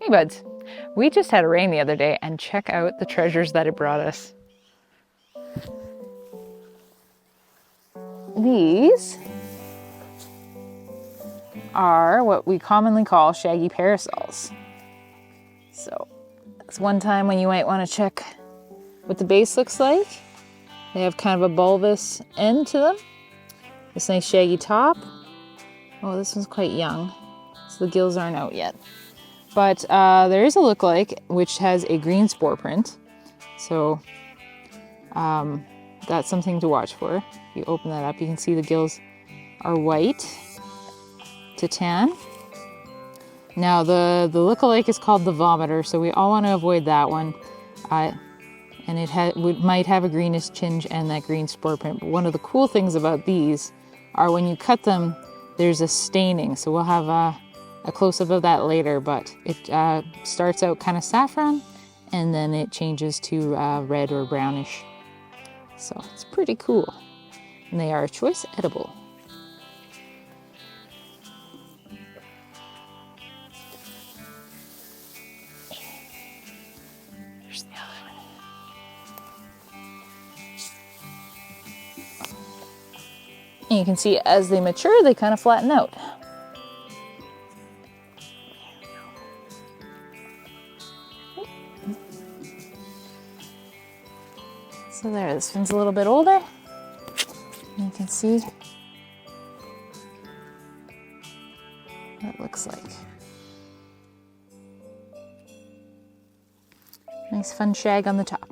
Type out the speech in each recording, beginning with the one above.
Hey buds, we just had a rain the other day and check out the treasures that it brought us. These are what we commonly call Shaggy Parasols. So it's one time when you might want to check what the base looks like. They have kind of a bulbous end to them. This nice shaggy top. Oh, this one's quite young, so the gills aren't out yet. But there is a lookalike which has a green spore print. So that's something to watch for. If you open that up, you can see the gills are white to tan. Now the lookalike is called the vomiter, so we all want to avoid that one. And it might have a greenish tinge and that green spore print. But one of the cool things about these are when you cut them, there's a staining. So we'll have a close-up of that later, but it starts out kind of saffron and then it changes to red or brownish. So it's pretty cool. And they are a choice edible. There's the other one. And you can see as they mature, they kind of flatten out. So there, this one's a little bit older. And you can see what it looks like. Nice fun shag on the top.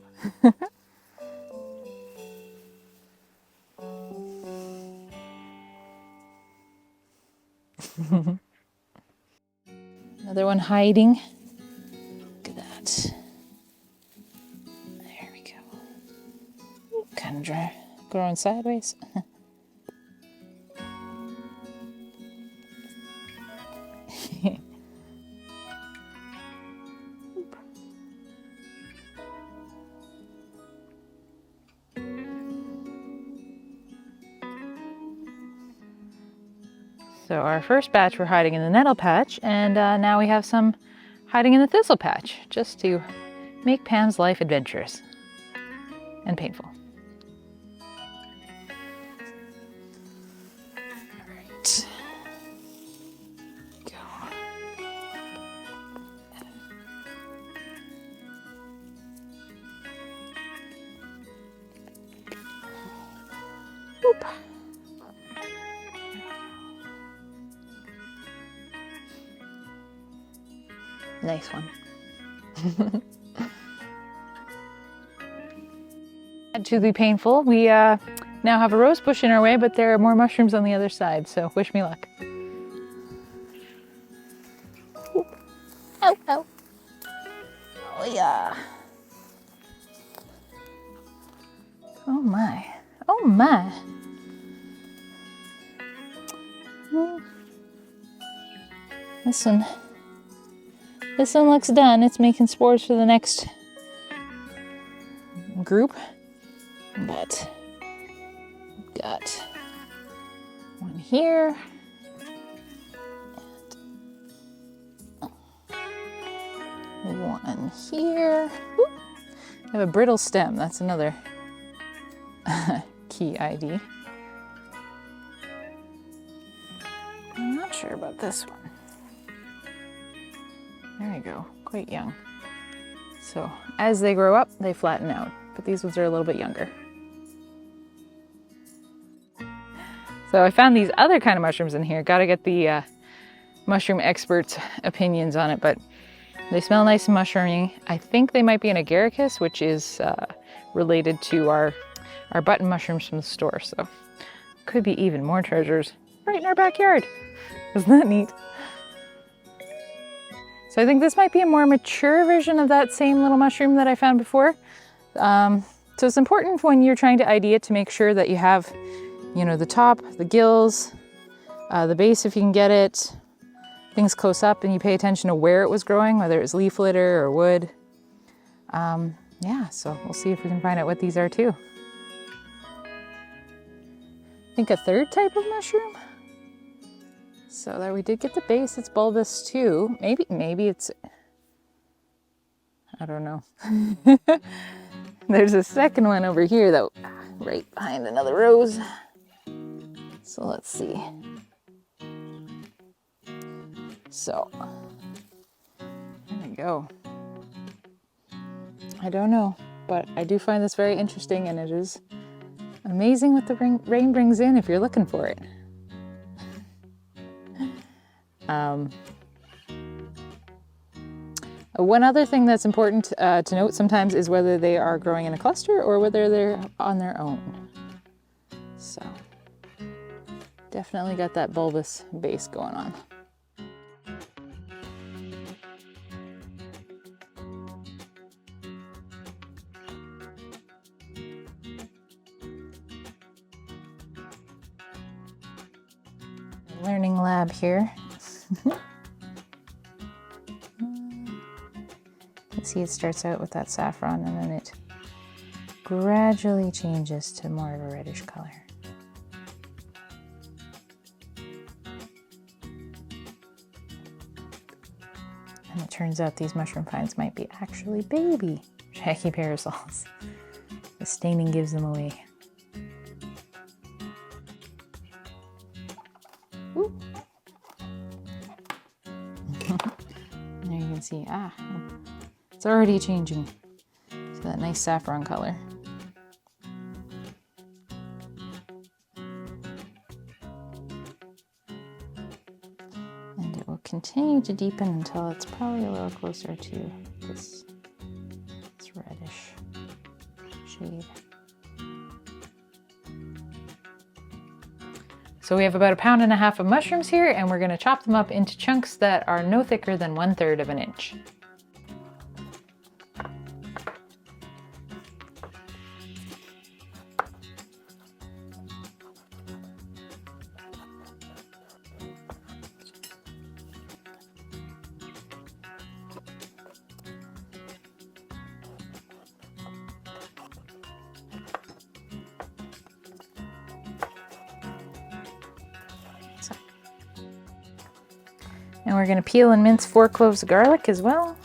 Another one hiding. Look at that. There we go. Kind of dry, growing sideways. So our first batch were hiding in the nettle patch, and now we have some hiding in the thistle patch, just to make Pam's life adventurous and painful. Alright. Go. Oop. Nice one. To the painful, we now have a rose bush in our way, but there are more mushrooms on the other side, so wish me luck. Oop. Ow, ow. Oh yeah. Oh my. Oh my. This one looks done. It's making spores for the next group. But got one here. And one here. Oop. I have a brittle stem. That's another key ID. I'm not sure about this one. There we go, quite young. So as they grow up, they flatten out, but these ones are a little bit younger. So I found these other kind of mushrooms in here. Gotta get the mushroom experts' opinions on it, but they smell nice and mushroomy. I think they might be an agaricus, which is related to our button mushrooms from the store. So could be even more treasures right in our backyard. Isn't that neat? So I think this might be a more mature version of that same little mushroom that I found before. So it's important when you're trying to ID it to make sure that you have, you know, the top, the gills, the base if you can get it, things close up, and you pay attention to where it was growing, whether it was leaf litter or wood. Yeah, so we'll see if we can find out what these are too. I think a third type of mushroom. So there we did get the base, it's bulbous too. Maybe it's I don't know. There's a second one over here though, right behind another rose. So let's see. So, there we go. I don't know, but I do find this very interesting, and it is amazing what the rain brings in if you're looking for it. One other thing that's important to note sometimes is whether they are growing in a cluster or whether they're on their own. So, definitely got that bulbous base going on. Learning lab here. You can see it starts out with that saffron and then it gradually changes to more of a reddish color. And it turns out these mushroom finds might be actually baby Shaggy Parasols. The staining gives them away. Ooh. There you can see, it's already changing to that nice saffron color. And it will continue to deepen until it's probably a little closer to this reddish shade. So we have about 1.5 pounds of mushrooms here, and we're going to chop them up into chunks that are no thicker than 1/3 of an inch. And we're going to peel and mince 4 cloves of garlic as well.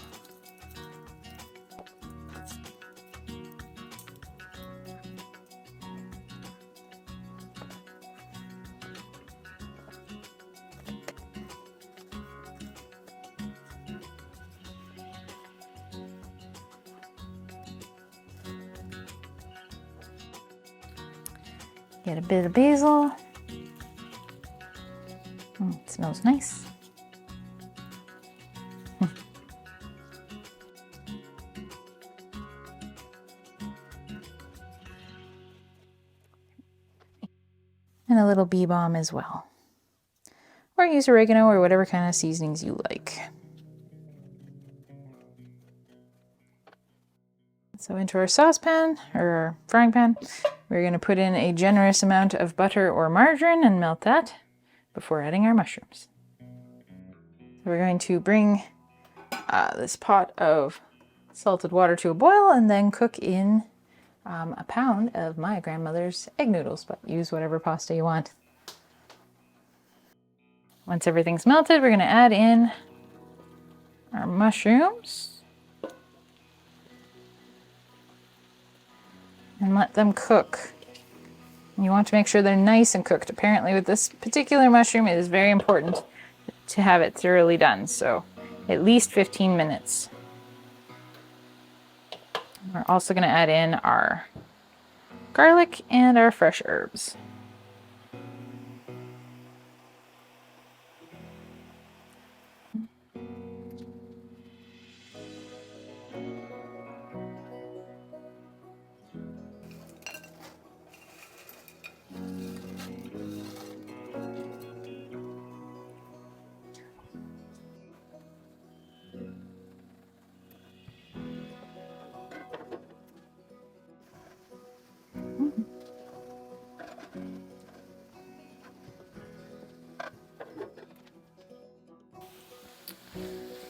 Get a bit of basil. It smells nice. And a little bee balm as well. Or use oregano or whatever kind of seasonings you like. So into our saucepan or our frying pan, we're going to put in a generous amount of butter or margarine and melt that before adding our mushrooms. So we're going to bring this pot of salted water to a boil and then cook in 1 pound of my grandmother's egg noodles, but use whatever pasta you want. Once everything's melted, we're going to add in our mushrooms and let them cook. You want to make sure they're nice and cooked. Apparently with this particular mushroom, it is very important to have it thoroughly done, so at least 15 minutes. We're also going to add in our garlic and our fresh herbs.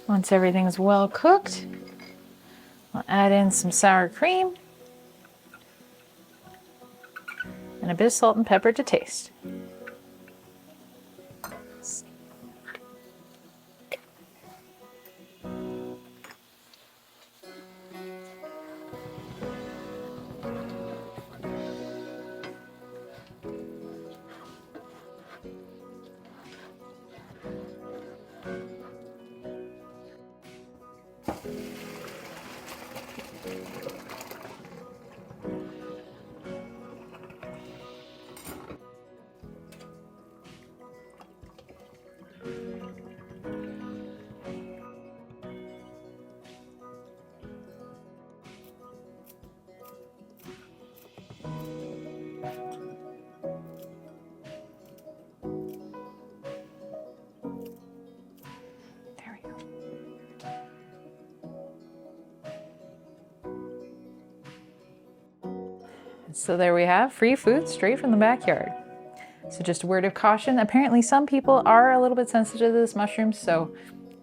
Once everything's well cooked, we'll add in some sour cream and a bit of salt and pepper to taste. There we go. So there we have free food straight from the backyard. So just a word of caution, apparently some people are a little bit sensitive to this mushroom, so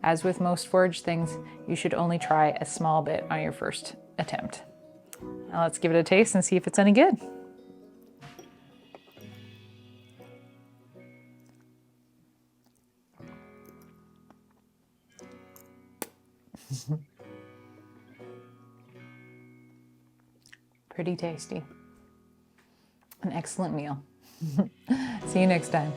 as with most forage things, you should only try a small bit on your first attempt. Now let's give it a taste and see if it's any good. Pretty tasty. An excellent meal. See you next time.